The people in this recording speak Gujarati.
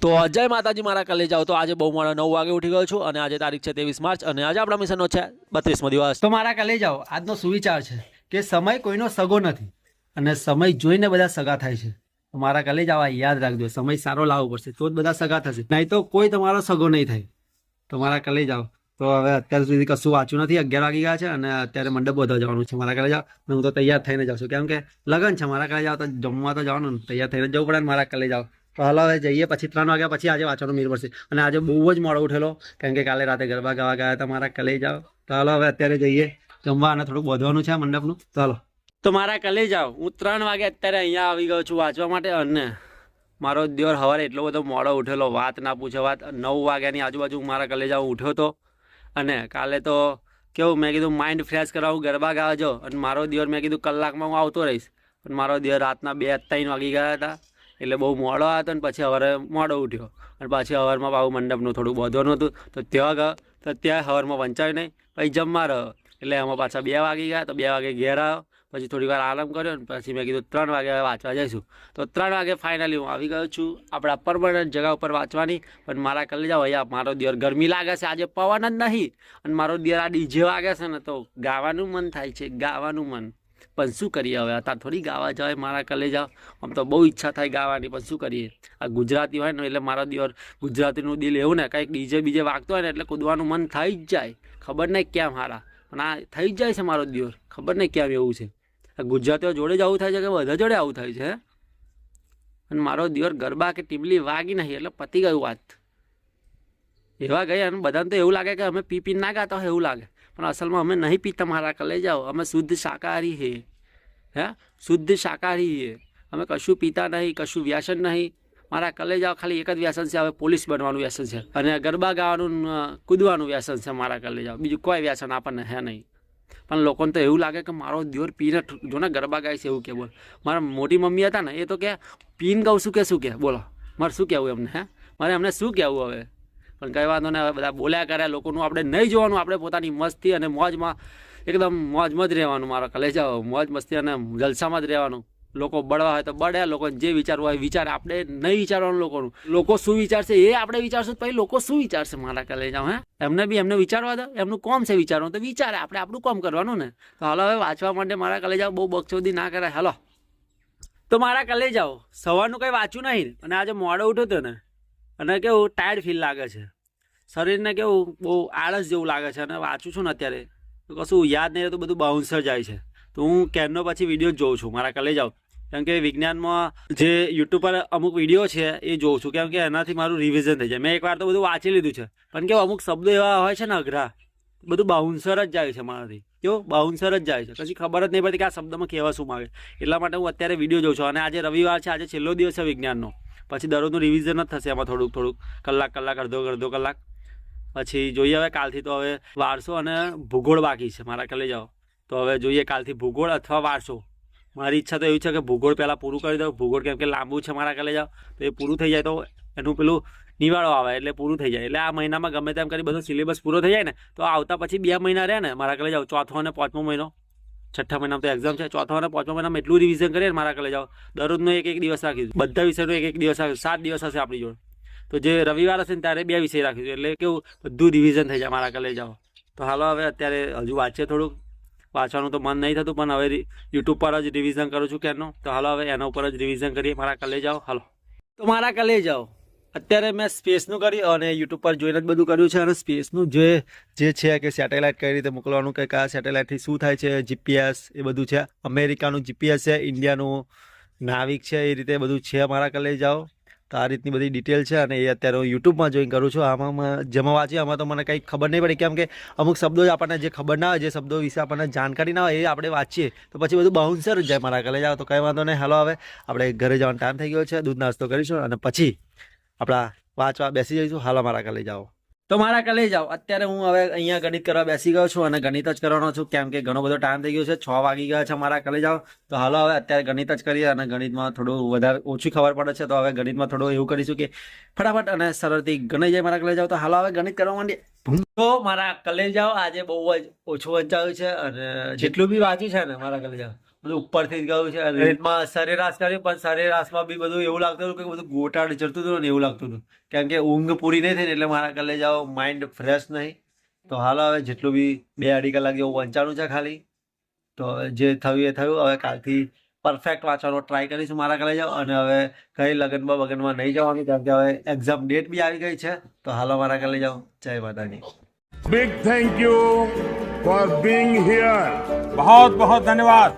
તો જય માતાજી મારા કલેજાઓ। તો આજે બહુ મોડા 9 વાગે ઉઠી ગયો છું અને આજે તારીખ છે 23 માર્ચ અને આજે આપણા મિશનનો છે 32મો દિવસ। તો મારા કલેજાઓ આજનો સુવિચાર છે કે સમય કોઈનો સગો નથી અને સમય જોઈને બધા સગા થાય છે। તો મારા કલેજાઓ આ યાદ રાખજો, સમય સારો લાવવો પડશે તો જ બધા સગા થશે, નહીં તો કોઈ તમારો સગો નહીં થાય। તો મારા કલેજાઓ તો હવે અત્યાર સુધી કશું વાંચ્યું નથી, 11 વાગી ગયા છે અને અત્યારે મંડપ વધવા જવાનું છે મારા કલેજાઓ। હું તો તૈયાર થઈને જાઉં છું કેમ કે લગન છે મારા કલેજાઓ, તો જમવા તો જવાનું, તૈયાર થઈને જવું પડે ને મારા કલેજાઓ। તો હાલો હવે જઈએ, પછી 3 વાગ્યા પછી આજે વાંચવાનો મેળ પડશે અને આજે બહુ જ મોડો ઉઠેલો કેમ કે કાલે રાતે ગરબા ગાવા ગયા હતા મારા કલેજાઓ। તો હાલો હવે અત્યારે જઈએ જમવા અને થોડુંક વધવાનું છે મંડપનું। તો હાલો, તો મારા કલેજાઓ હું 3 વાગે અત્યારે અહીંયા આવી ગયો છું વાંચવા માટે અને મારો દિયોર સવારે એટલો બધો મોડો ઉઠેલો, વાત ના પૂછે વાત। 9 વાગ્યાની આજુબાજુ મારા કલેજાઓ ઉઠ્યો હતો અને કાલે તો કેવું મેં કીધું માઇન્ડ ફ્રેશ કરાવું, ગરબા ગાવા જો, અને મારો દિયોર મેં કીધું કલાકમાં હું આવતો રહીશ, પણ મારો દિયોર રાતના 2-3 વાગી ગયા હતા એટલે બહુ મોડો હતો ને પછી સવારે મોડો ઉઠ્યો અને પાછી સવારમાં પાછું મંડપનું થોડું બાંધવાનું હતું તો ત્યાં ગયો તો ત્યાં સવારમાં વંચાયું નહીં, પછી જમવા રહ્યો એટલે એમાં પાછા 2 વાગી ગયા। તો 2 વાગે ઘેર આવ્યો, પછી થોડી વાર આરામ કર્યો ને પછી મેં કીધું 3 વાગે વાંચવા જઈશું। તો 3 વાગે ફાઇનલી હું આવી ગયો છું આપણા પરમાનન્ટ જગ્યા ઉપર વાંચવાની। પણ મારા કલેજાઓ અહીંયા મારો દિયોર ગરમી લાગે છે, આજે પવન જ નહીં અને મારો દિયોર આ ડીજે વાગે છે ને તો ગાવાનું મન થાય છે, ગાવાનું મન, પણ શું કરીએ હવે અત્યારે થોડી ગાવા જવાય મારા કલેજાઓ। આમ તો બહુ ઈચ્છા થાય ગાવાની પણ શું કરીએ, આ ગુજરાતી હોય ને એટલે મારો દિયોર ગુજરાતીનું દિલ એવું ને કંઈક ડીજે બીજે વાગતો હોય ને એટલે કૂદવાનું મન થઈ જ જાય, ખબર નહીં કેમ હારા પણ આ થઈ જ જાય છે મારો દિયોર, ખબર નહીં કેમ એવું છે। ગુજરાતીઓ જોડે જ આવું થાય છે કે બધા જોડે આવું થાય છે અને મારો દિયોર ગરબા કે ટીમલી વાગી નહીં એટલે પતી ગયું વાત। એવા ગયા અને બધાને તો એવું લાગે કે અમે પી ના ગાતા હોય એવું લાગે, પણ અસલમાં અમે નહીં પીતા મારા કલેજાઓ, અમે શુદ્ધ શાકાહારી છે, હે શુદ્ધ શાકાહારી છે, અમે કશું પીતા નહીં, કશું વ્યસન નહીં મારા કલેજાઓ। ખાલી એક જ વ્યસન છે, હવે પોલીસ બનવાનું વ્યસન છે અને ગરબા ગાવાનું કૂદવાનું વ્યસન છે મારા કલેજાઓ, બીજું કોઈ વ્યસન આપણને હે નહીં। પણ લોકોને તો એવું લાગે કે મારો દિયોર પીને જોને ગરબા ગાય છે એવું કે, બોલ મારા મોટી મમ્મી હતા ને એ તો કે પીને ગાઉં શું કે શું કે, બોલો મારે શું કહેવું એમને, હે મારે એમને શું કહેવું હવે, પણ કઈ વાંધો ને, હવે બધા બોલ્યા કરે, લોકોનું આપણે નહીં જોવાનું, આપણે પોતાની મસ્તી અને મોજમાં એકદમ મોજમાં જ રહેવાનું મારા કલેજાઓ, મોજ મસ્તી અને જલસામાં જ રહેવાનું। લોકો બળવા હોય તો બળે, લોકો જે વિચારવું હોય વિચારે, આપણે નહીં વિચારવાનું લોકોનું, લોકો શું વિચારશે એ આપણે વિચારશું પછી લોકો શું વિચારશે મારા કલેજાઓ, હે એમને બી એમને વિચારવા દો, એમનું કોમ છે વિચારવાનું તો વિચારે, આપણે આપણું કોમ કરવાનું ને। તો હાલો હવે વાંચવા માટે મારા કલેજાઓ બહુ બકચોદી ના કરાય। હાલો તો મારા કલેજાઓ સવારનું કંઈ વાંચ્યું નહીં અને આજે મોડો ઉઠ્યો હતો ને અને કેવું ટાયર્ડ ફીલ લાગે છે, શરીરને કેવું બહુ આળસ જેવું લાગે છે અને વાંચું છું ને અત્યારે તો કશું યાદ નહીં રહેતું, બધું બાઉન્સર જાય છે। તો હું કેરનો પછી વિડીયો જોઉં છું મારા કલેજાઓ, કેમ કે વિજ્ઞાનમાં જે યુટ્યુબ પર અમુક વિડીયો છે એ જોઉં છું કેમ કે એનાથી મારું રિવિઝન થઈ જાય। મેં એકવાર તો બધું વાંચી લીધું છે પણ કેવું અમુક શબ્દો એવા હોય છે ને અઘરા, બધું બાઉન્સર જ જાય છે મારાથી, કેવું બાઉન્સર જ જાય છે, પછી ખબર જ નહીં પડતી કે આ શબ્દમાં કહેવા શું માગે। એટલા માટે હું અત્યારે વિડીયો જોઉં છું અને આજે રવિવાર છે, આજે છેલ્લો દિવસ છે વિજ્ઞાનનો, પછી દરરોજનું રિવિઝન જ થશે એમાં થોડુંક કલાક અડધો કલાક, પછી જોઈએ હવે કાલથી તો હવે વારસો અને ભૂગોળ બાકી છે મારા કલેજાઓ। તો હવે જોઈએ કાલથી ભૂગોળ અથવા વારસો, મારી ઈચ્છા તો એવી છે કે ભૂગોળ પહેલાં પૂરું કરી દઉં, ભૂગોળ કેમ કે લાંબુ છે મારા કલેજાઓ, તો એ પૂરું થઈ જાય તો એનું પેલું નિવાળો આવે એટલે પૂરું થઈ જાય, એટલે આ મહિનામાં ગમે તેમ કરી બધો સિલેબસ પૂરો થઈ જાય ને તો આવતા પછી 2 મહિના રહે ને મારા કલેજાઓ, ચોથો અને 5મો મહિનો, 6ઠ્ઠા મહિનામાં તો એક્ઝામ છે, ચોથો અને 5મા મહિનામાં એટલું રિવિઝન કરીએ ને મારા કલેજાઓ, દરરોજનો એક દિવસ રાખીશું, બધા વિષયનો એક દિવસ રાખીશું, 7 દિવસ હશે આપણી જોડે, તો જે રવિવાર હશે ને ત્યારે 2 વિષય રાખીશું એટલે કેવું બધું રિવિઝન થઈ જાય મારા કલેજાઓ। તો હાલો હવે અત્યારે હજુ વાંચીએ, થોડુંક વાંચવાનું તો મન નહીં થતું પણ હવે યુટ્યુબ પર જ રિવિઝન કરું છું કેરનું, તો હાલો હવે એના ઉપર જ રિવિઝન કરીએ મારા કલેજાઓ। હાલો તો મારા કલેજાઓ અત્યારે મેં સ્પેસનું કર્યું અને યુટ્યુબ પર જોઈને જ બધું કર્યું છે અને સ્પેસનું જે છે કે સેટેલાઇટ કઈ રીતે મોકલવાનું, કે કયા સેટેલાઇટથી શું થાય છે, જીપીએસ એ બધું છે, અમેરિકાનું જીપીએસ છે, ઇન્ડિયાનું નાવિક છે, એ રીતે બધું છે મારા કલેજાઓ। તો આ રીતની બધી ડિટેલ છે અને એ અત્યારે હું યુટ્યુબમાં જોઈને કરું છું। આમાં જેમાં વાંચીએ આમાં તો મને કંઈ ખબર નહીં પડી કેમ કે અમુક શબ્દો આપણને જે ખબર ના હોય, જે શબ્દો વિશે આપણને જાણકારી ના હોય એ આપણે વાંચીએ તો પછી બધું બાઉન્સર જ જાય મારા કલેજાઓ। તો કંઈ વાંધો નહીં, હાલો હવે આપણે ઘરે જવાનો ટાઈમ થઈ ગયો છે, દૂધ નાસ્તો કરીશું અને પછી આપણા વાંચવા બેસી જઈશું। હાલો મારા કલેજાઓ, તો મારા કલેજાઓ અત્યારે હું હવે અહીંયા ગણિત કરવા બેસી ગયો છું અને ગણિત જ કરવાનો છું કેમ કે ઘણો બધો ટાઈમ થઈ ગયો છે, 6 વાગી ગયા છે મારા કલેજાઓ। તો હાલો હવે અત્યારે ગણિત જ કરીએ અને ગણિતમાં થોડું વધારે ઓછી ખબર પડે છે, તો હવે ગણિતમાં થોડું એવું કરીશું કે ફટાફટ અને સરળથી ગણાઈ જાય મારા કલેજાઓ। તો હાલો હવે ગણિત કરવા માંડીએ। તો મારા કલેજાઓ આજે બહુ જ ઓછું વંચાયું છે અને જેટલું બી વાંચ્યું છે ને મારા કલેજાઓ બધું ઉપરથી જ ગયું છે. રેલમાં સરેરાશ કર્યું પણ સરેરાશમાં બી બધું એવું લાગતું હતું કે બધું ગોટાળે ચડતું હતું ને એવું લાગતું હતું, કેમ કે ઊંઘ પૂરી નહીં થઈ ને એટલે મારા કલેજાઓ માઇન્ડ ફ્રેશ નહીં. તો હાલ હવે જેટલું બી 2-2.5 કલાક જેવું વંચાણું છે ખાલી. તો હવે જે થયું એ થયું. હવે કાલથી પરફેક્ટ વાંચવાનો ટ્રાય કરીશું મારા કલેજાઓ. અને હવે કઈ લગનમાં નહીં જવાનું, કેમ કે હવે એક્ઝામ ડેટ બી આવી ગઈ છે. તો હાલો મારા કલેજાઓ, જય માતાજી. Big thank you for being here. बहुत बहुत धन्यवाद.